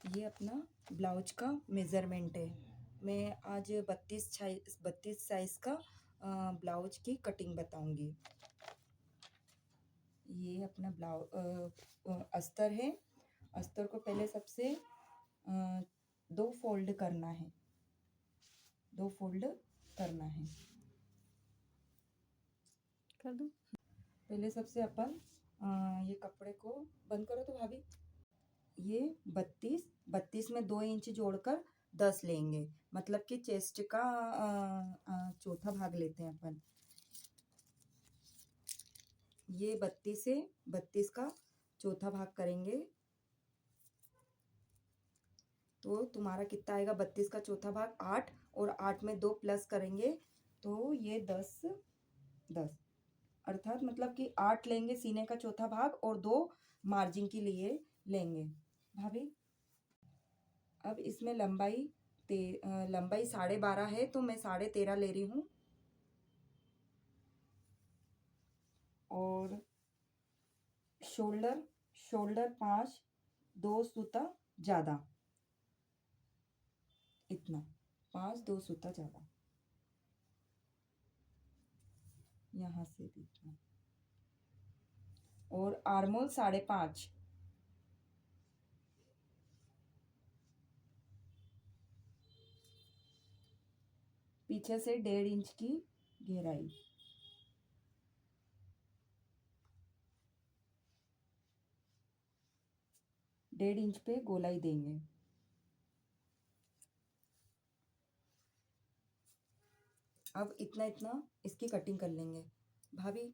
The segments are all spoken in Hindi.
ये अपना ब्लाउज का मेज़रमेंट है। मैं आज 32 साइज़ का ब्लाउज की कटिंग बताऊंगी। ये अपना अस्तर है। अस्तर को पहले सबसे 2 फोल्ड करना है। 2 फोल्ड करना है। कर दो। पहले सबसे अपन ये कपड़े को बंद करो तो भाभी। ये 32 में 2 इंच जोड़कर 10 लेंगे, मतलब कि चेस्ट का चौथा भाग लेते हैं अपन। ये 32 से 32 का चौथा भाग करेंगे तो तुम्हारा कितना आएगा? 32 का चौथा भाग 8, और 8 में 2 प्लस करेंगे तो ये 10 अर्थात मतलब कि 8 लेंगे सीने का चौथा भाग और 2 मार्जिन के लिए लेंगे भाभी। अब इसमें लंबाई 12.5 है तो मैं 13.5 ले रही हूँ। और शोल्डर 5, 2 सूता ज़्यादा, इतना 5 2 सूता ज़्यादा, यहाँ से भी इतना। और आर्मोल 5.5, पीछे से 1.5 इंच की गहराई, डेढ़ इंच पे गोलाई देंगे। अब इतना इतना इसकी कटिंग कर लेंगे भाभी।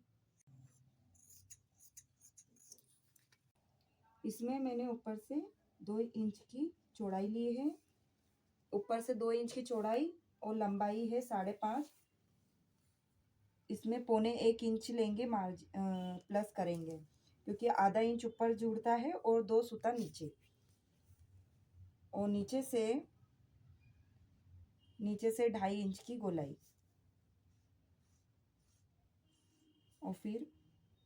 इसमें मैंने ऊपर से 2 इंच की चौड़ाई ली है। ऊपर से 2 इंच की चौड़ाई और लंबाई है 5.5। इसमें 1.25 इंच लेंगे, प्लस करेंगे क्योंकि आधा इंच ऊपर जुड़ता है और 2 सूता नीचे। और नीचे से 2.5 इंच की गोलाई, और फिर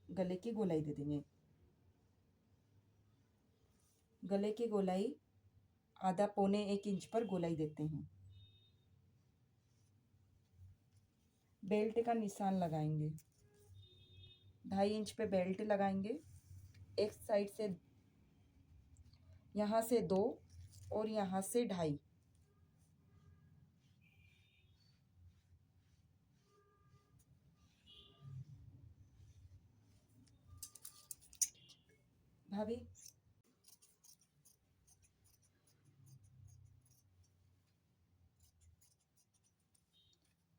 गले की गोलाई दे देंगे। गले की गोलाई आधा 1.25 इंच पर गोलाई देते हैं। बेल्ट का निशान लगाएंगे, 2.5 इंच पे बेल्ट लगाएंगे। एक साइड से यहाँ से 2 और यहाँ से 2.5। भाभी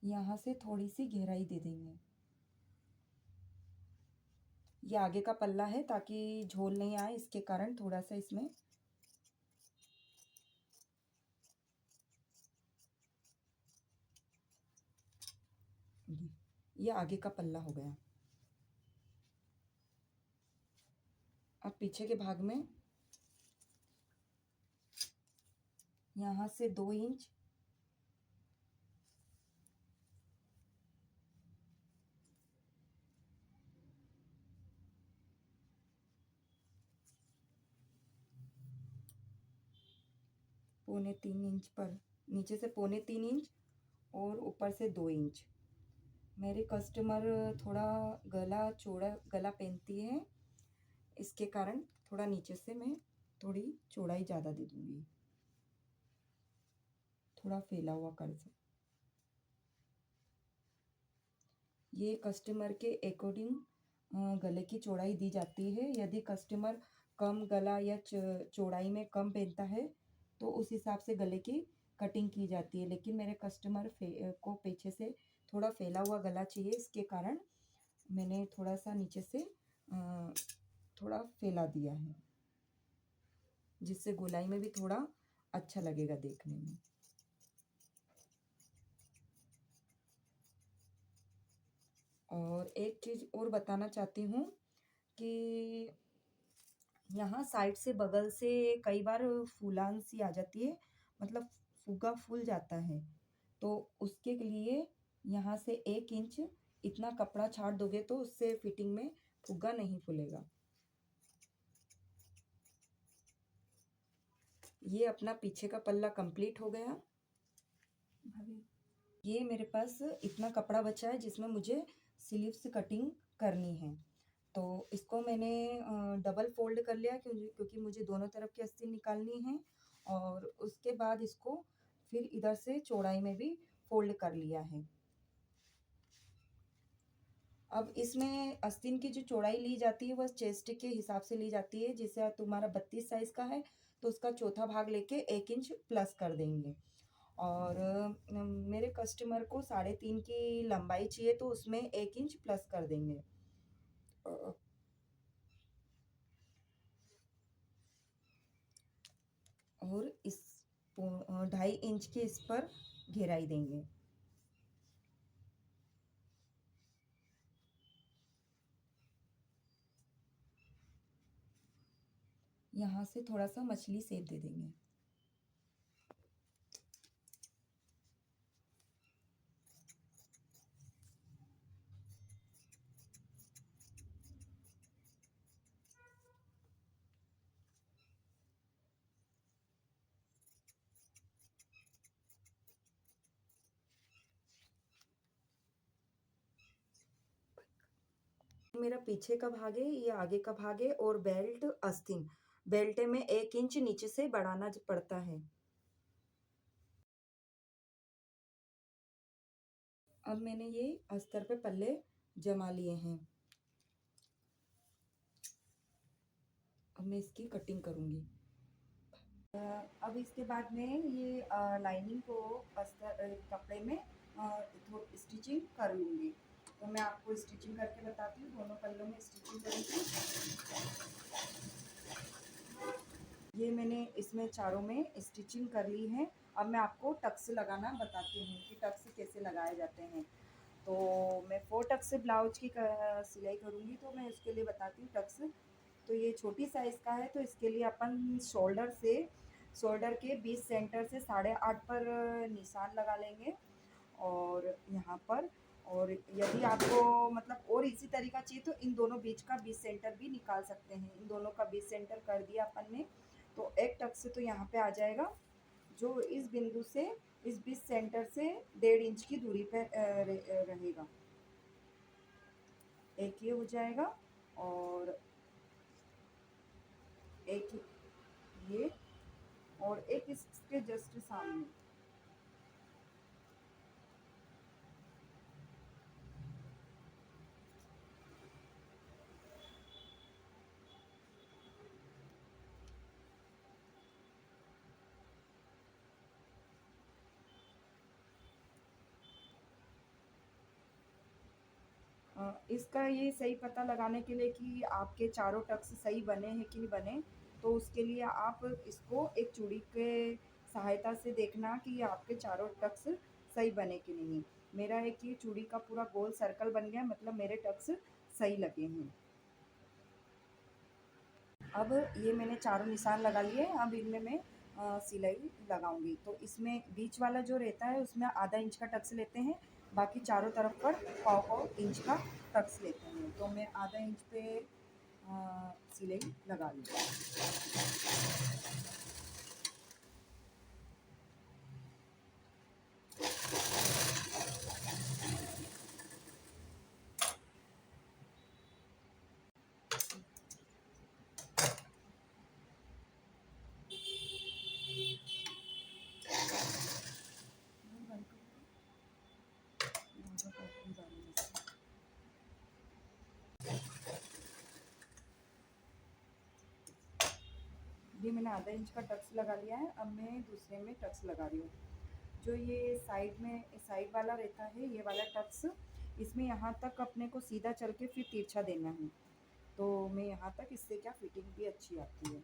यहाँ से थोड़ी सी गहराई दे देंगे। ये आगे का पल्ला है ताकि झोल नहीं आए, इसके कारण थोड़ा सा इसमें ये आगे का पल्ला हो गया। अब पीछे के भाग में यहाँ से 2 इंच, पौने 3 इंच पर, नीचे से 3.25 इंच और ऊपर से 2 इंच। मेरे कस्टमर थोड़ा चौड़ा गला पहनती है, इसके कारण थोड़ा नीचे से मैं थोड़ी चौड़ाई ज़्यादा दे दूँगी, थोड़ा फैला हुआ कर सकते। ये कस्टमर के अकॉर्डिंग गले की चौड़ाई दी जाती है। यदि कस्टमर कम गला या चौड़ाई में कम पहनता है तो उस हिसाब से गले की कटिंग की जाती है। लेकिन मेरे कस्टमर को पीछे से थोड़ा फैला हुआ गला चाहिए, इसके कारण मैंने थोड़ा सा नीचे से थोड़ा फैला दिया है, जिससे गोलाई में भी थोड़ा अच्छा लगेगा देखने में। और एक चीज़ और बताना चाहती हूँ कि यहाँ साइड से बगल से कई बार फूलान सी आ जाती है, मतलब फुग्गा फूल जाता है, तो उसके लिए यहाँ से 1 इंच इतना कपड़ा छाड़ दोगे तो उससे फिटिंग में फुग्गा नहीं फूलेगा। ये अपना पीछे का पल्ला कंप्लीट हो गया। ये मेरे पास इतना कपड़ा बचा है जिसमें मुझे स्लीव्स कटिंग करनी है। तो इसको मैंने डबल फ़ोल्ड कर लिया क्योंकि मुझे दोनों तरफ की आस्तीन निकालनी है, और उसके बाद इसको फिर इधर से चौड़ाई में भी फ़ोल्ड कर लिया है। अब इसमें आस्तीन की जो चौड़ाई ली जाती है वह चेस्ट के हिसाब से ली जाती है। जैसे तुम्हारा 32 साइज़ का है तो उसका चौथा भाग लेके 1 इंच प्लस कर देंगे। और मेरे कस्टमर को 3.5 की लंबाई चाहिए तो उसमें 1 इंच प्लस कर देंगे। और इस 2.5 इंच के इस पर घेराई देंगे। यहाँ से थोड़ा सा मछली शेप दे देंगे। मेरा पीछे का भाग है, ये आगे का भाग है, और बेल्ट आस्तीन बेल्ट में 1 इंच नीचे से बढ़ाना पड़ता है। अब मैंने ये अस्तर पे पल्ले जमा लिए हैं। अब मैं इसकी कटिंग करूँगी। अब इसके बाद में ये लाइनिंग को अस्तर कपड़े में स्टिचिंग कर लूँगी। तो मैं आपको स्टिचिंग करके बताती हूँ, दोनों पल्लों में स्टिचिंग करूँगी। ये मैंने इसमें चारों में स्टिचिंग कर ली है। अब मैं आपको टक्स लगाना बताती हूँ कि टक्स कैसे लगाए जाते हैं। तो मैं 4 टक्स ब्लाउज की सिलाई करूँगी, तो मैं उसके लिए बताती हूँ टक्स। तो ये छोटी साइज़ का है तो इसके लिए अपन शोल्डर के 20 सेंटर से 8.5 पर निशान लगा लेंगे, और यहाँ पर। और यदि आपको मतलब और इसी तरीका चाहिए तो इन दोनों बीच का 20 सेंटर भी निकाल सकते हैं। इन दोनों का 20 सेंटर कर दिया अपन ने, तो एक टक से तो यहाँ पे आ जाएगा, जो इस बिंदु से इस 20 सेंटर से 1.5 इंच की दूरी पर रहेगा। एक ये हो जाएगा, और एक ये, और एक इसके जस्ट सामने। इसका ये सही पता लगाने के लिए कि आपके चारों टक्स सही बने हैं कि नहीं बने, तो उसके लिए आप इसको एक चूड़ी के सहायता से देखना कि आपके चारों टक्स सही बने कि नहीं। मेरा एक ये चूड़ी का पूरा गोल सर्कल बन गया, मतलब मेरे टक्स सही लगे हैं। अब ये मैंने चारों निशान लगा लिए। अब इनमें मैं सिलाई लगाऊंगी। तो इसमें बीच वाला जो रहता है उसमें आधा इंच का टक्स लेते हैं, बाकी चारों तरफ पर पाव इंच का टक्स लेते हैं। तो मैं आधा इंच पे सिलाई लगा ली। ये मैंने आधा इंच का टक्स लगा लिया है। अब मैं दूसरे में टक्स लगा रही हूँ। जो ये साइड वाला रहता है, ये वाला टक्स, इसमें यहाँ तक अपने को सीधा चल के फिर तिरछा देना है। तो मैं यहाँ तक, इससे क्या फिटिंग भी अच्छी आती है।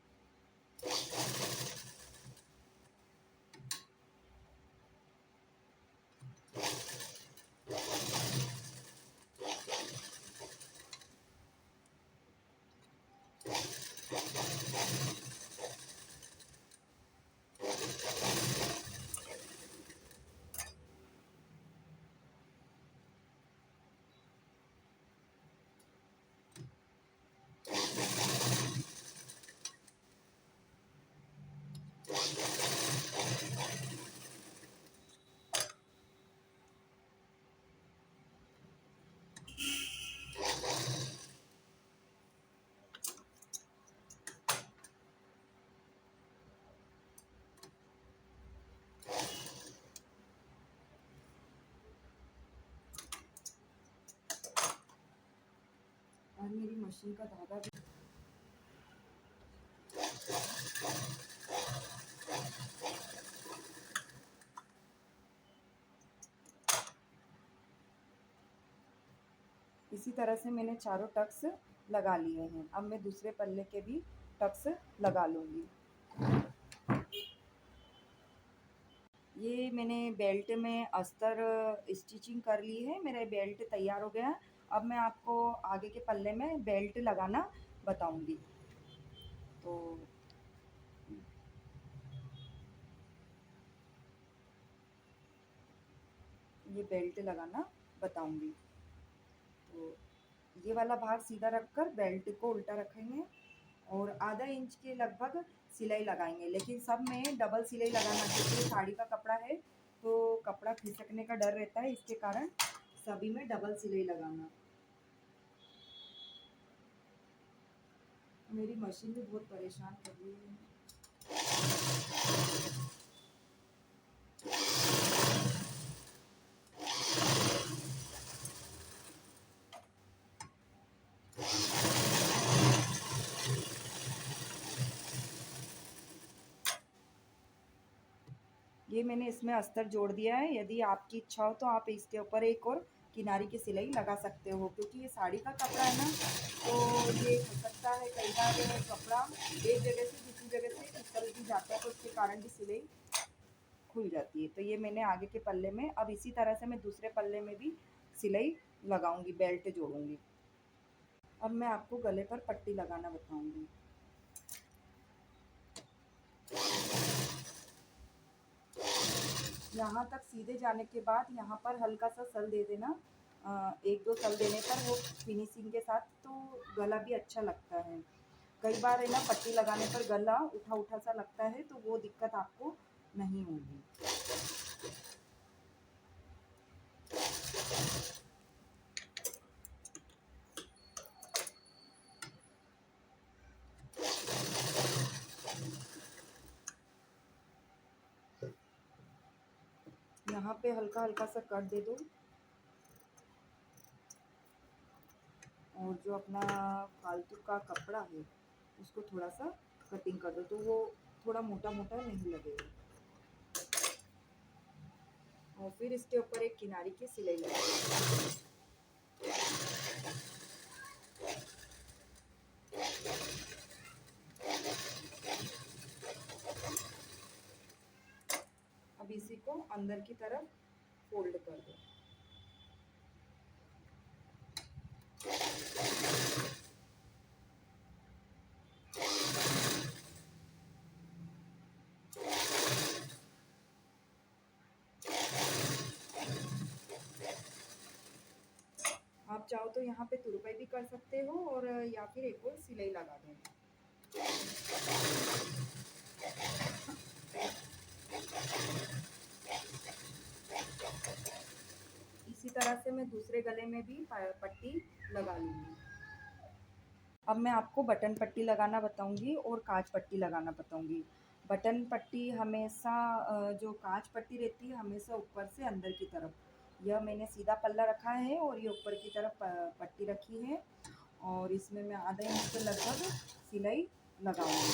मशीन का धागा भी इसी तरह से मैंने चारों टक्स लगा लिए हैं। अब मैं दूसरे पल्ले के भी टक्स लगा लूँगी। ये मैंने बेल्ट में अस्तर स्टिचिंग कर ली है, मेरा बेल्ट तैयार हो गया है। अब मैं आपको आगे के पल्ले में बेल्ट लगाना बताऊंगी। तो ये बेल्ट लगाना बताऊंगी। तो ये वाला भाग सीधा रखकर बेल्ट को उल्टा रखेंगे और आधा इंच के लगभग सिलाई लगाएंगे, लेकिन सब में डबल सिलाई लगाना क्योंकि साड़ी का कपड़ा है तो कपड़ा खिसकने का डर रहता है, इसके कारण सभी में डबल सिलाई लगाना। मेरी मशीन भी बहुत परेशान कर रही है। ये मैंने इसमें अस्तर जोड़ दिया है। यदि आपकी इच्छा हो तो आप इसके ऊपर एक और किनारी की सिलाई लगा सकते हो, क्योंकि ये साड़ी का कपड़ा है ना, तो ये खसकता है। कई बार कपड़ा एक जगह से दूसरी जगह से फिसल भी जाता है तो उसके कारण भी सिलाई खुल जाती है। तो ये मैंने आगे के पल्ले में, अब इसी तरह से मैं दूसरे पल्ले में भी सिलाई लगाऊंगी, बेल्ट जोड़ूंगी। अब मैं आपको गले पर पट्टी लगाना बताऊंगी। यहाँ तक सीधे जाने के बाद यहाँ पर हल्का सा सल दे देना। एक दो सल देने पर वो फिनिशिंग के साथ तो गला भी अच्छा लगता है। कई बार है ना पट्टी लगाने पर गला उठा उठा सा लगता है, तो वो दिक्कत आपको नहीं होगी। यहाँ पे हल्का हल्का सा कट दे दो और जो अपना फालतू का कपड़ा है उसको थोड़ा सा कटिंग कर दो, तो वो थोड़ा मोटा मोटा नहीं लगेगा। और फिर इसके ऊपर एक किनारी की सिलाई लगा दो। अब इसी को अंदर की तरफ फोल्ड कर दो। आप चाहो तो यहाँ पे तुरपाई भी कर सकते हो और या फिर एक और सिलाई लगा देना। इसी तरह से मैं दूसरे गले में भी पट्टी लगा लूँगी। अब मैं आपको बटन पट्टी लगाना बताऊंगी और काज पट्टी लगाना बताऊंगी। बटन पट्टी हमेशा जो काज पट्टी रहती है हमेशा ऊपर से अंदर की तरफ। यह मैंने सीधा पल्ला रखा है और ये ऊपर की तरफ पट्टी रखी है और इसमें मैं आधा इंच के लगभग सिलाई लगाऊंगी।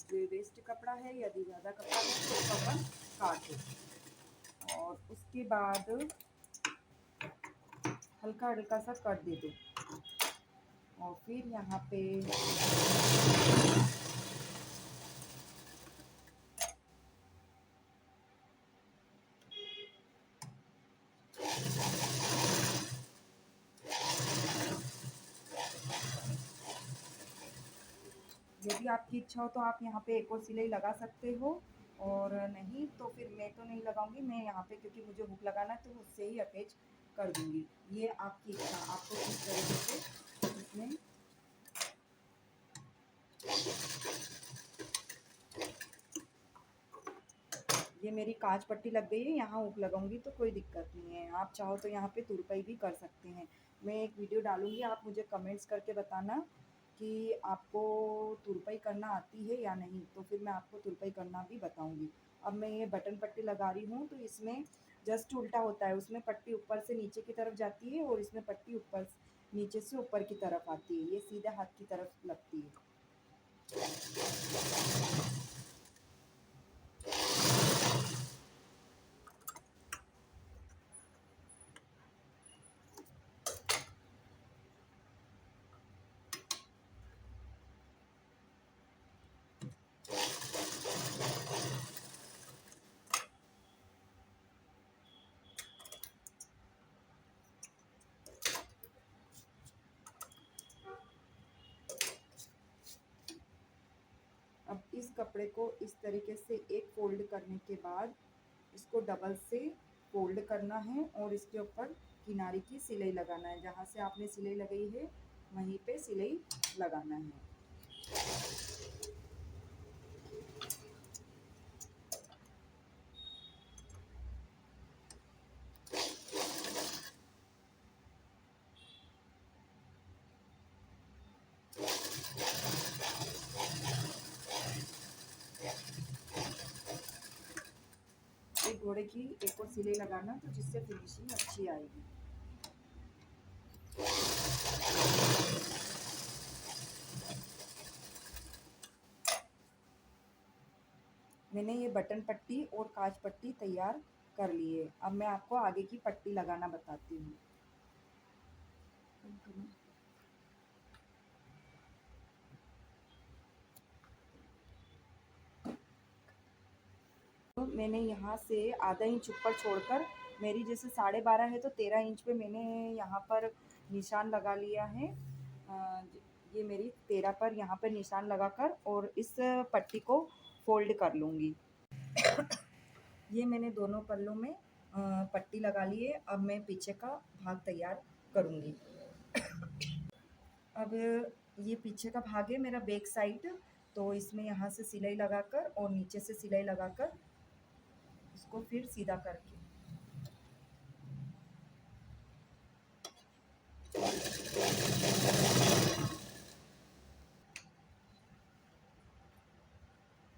जो वेस्ट कपड़ा है, यदि ज़्यादा कपड़ा है तो उसको अपन काट दो और उसके बाद हल्का हल्का सा कट दे दो और फिर यहाँ पे यदि आपकी इच्छा हो तो आप यहाँ पे एक और सिलाई लगा सकते हो, और नहीं तो फिर मैं तो नहीं लगाऊंगी। मैं यहाँ पे क्योंकि मुझे हुक लगाना है तो उससे ही अटैच कर दूंगी। ये आपकी इच्छा, आपको किस तरीके से इसमें ये मेरी कांच पट्टी लग गई है, यहाँ हुक लगाऊंगी तो कोई दिक्कत नहीं है। आप चाहो तो यहाँ पे तुरपाई भी कर सकते हैं। मैं एक वीडियो डालूंगी, आप मुझे कमेंट्स करके बताना कि आपको तुरपाई करना आती है या नहीं, तो फिर मैं आपको तुरपाई करना भी बताऊंगी। अब मैं ये बटन पट्टी लगा रही हूँ तो इसमें जस्ट उल्टा होता है, उसमें पट्टी ऊपर से नीचे की तरफ जाती है और इसमें पट्टी ऊपर नीचे से ऊपर की तरफ आती है, ये सीधे हाथ की तरफ लगती है। अब इस कपड़े को इस तरीके से एक फोल्ड करने के बाद इसको डबल से फोल्ड करना है और इसके ऊपर किनारे की सिलाई लगाना है। जहाँ से आपने सिलाई लगाई है वहीं पे सिलाई लगाना है। एक घोड़े की एक और सिलाई लगाना, तो जिससे फिनिशिंग अच्छी आएगी। मैंने ये बटन पट्टी और काज पट्टी तैयार कर ली है। अब मैं आपको आगे की पट्टी लगाना बताती हूँ। तो मैंने यहाँ से आधा इंच ऊपर छोड़कर, मेरी जैसे 12.5 है तो 13 इंच पे मैंने यहाँ पर निशान लगा लिया है। ये मेरी 13 पर यहाँ पर निशान लगाकर और इस पट्टी को फोल्ड कर लूँगी। ये मैंने दोनों पल्लों में पट्टी लगा ली है। अब मैं पीछे का भाग तैयार करूँगी। अब ये पीछे का भाग है मेरा बैक साइड, तो इसमें यहाँ से सिलाई लगाकर और नीचे से सिलाई लगाकर इसको फिर सीधा करके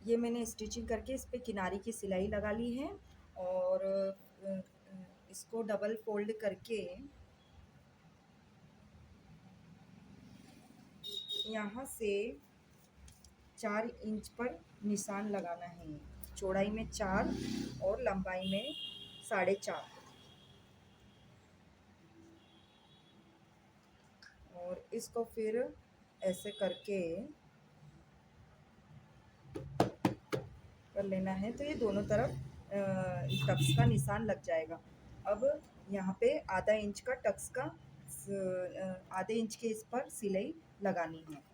ये मैंने स्टिचिंग करके इस पे किनारे की सिलाई लगा ली है और इसको डबल फोल्ड करके यहाँ से 4 इंच पर निशान लगाना है। चौड़ाई में 4 और लंबाई में 4.5, और इसको फिर ऐसे करके कर लेना है, तो ये दोनों तरफ टक्स का निशान लग जाएगा। अब यहाँ पे आधा इंच का टक्स का आधे इंच के इस पर सिलाई लगानी है।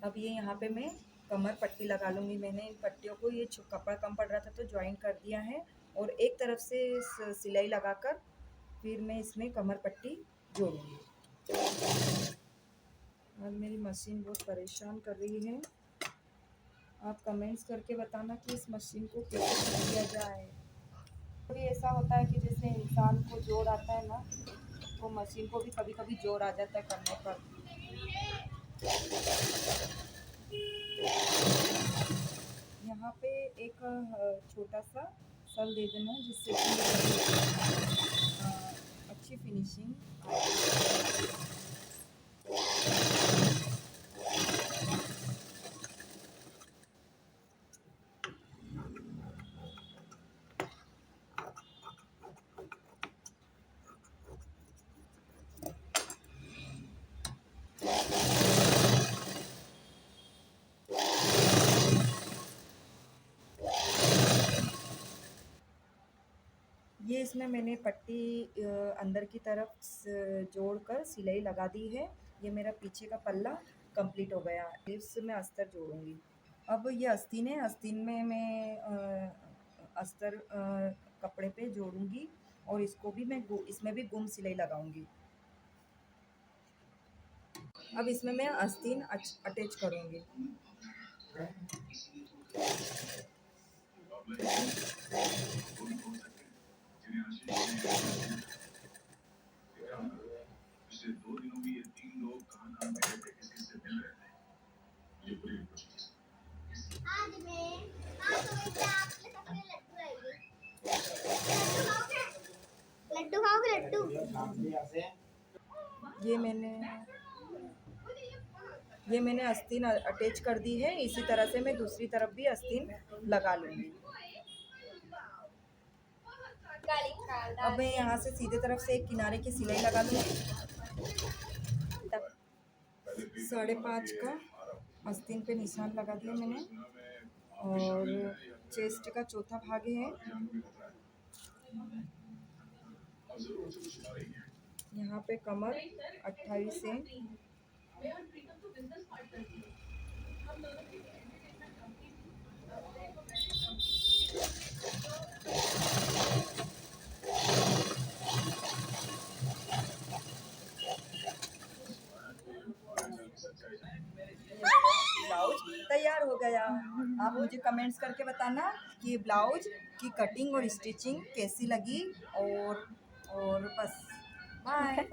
अब ये यहाँ पे मैं कमर पट्टी लगा लूँगी। मैंने इन पट्टियों को, ये कपड़ा कम पड़ रहा था तो ज्वाइन कर दिया है और एक तरफ से सिलाई लगाकर फिर मैं इसमें कमर पट्टी जोड़ूँगी। आज मेरी मशीन बहुत परेशान कर रही है। आप कमेंट्स करके बताना कि इस मशीन को कैसे किया जाए। कभी ऐसा होता है कि जैसे इंसान को जोर आता है ना, तो मशीन को भी कभी कभी जोर आ जाता है करने पर। यहाँ पे एक छोटा सा सल दे देना, जिससे कि अच्छी फिनिशिंग आए। ये इसमें मैंने पट्टी अंदर की तरफ जोड़कर सिलाई लगा दी है। ये मेरा पीछे का पल्ला कंप्लीट हो गया। स्लीव्स में अस्तर जोड़ूंगी। अब ये आस्तीन है, आस्तीन में मैं अस्तर कपड़े पे जोड़ूंगी और इसको भी मैं इसमें भी गुम सिलाई लगाऊंगी। अब इसमें मैं आस्तीन अटैच करूंगी। लड्डू खाओगे लड्डू? ये मैंने आस्तीन अटैच कर दी है। इसी तरह से मैं दूसरी तरफ भी आस्तीन लगा लूँगी। अब मैं यहाँ से सीधे तरफ से एक किनारे की सिलाई लगा लूँगी। 5.5 का आस्तीन पे निशान लगा दिया मैंने, और चेस्ट का चौथा भाग है, यहाँ पे कमर 28 है, ब्लाउज तैयार हो गया। आप मुझे कमेंट्स करके बताना कि ब्लाउज की कटिंग और स्टिचिंग कैसी लगी, और बस बाय।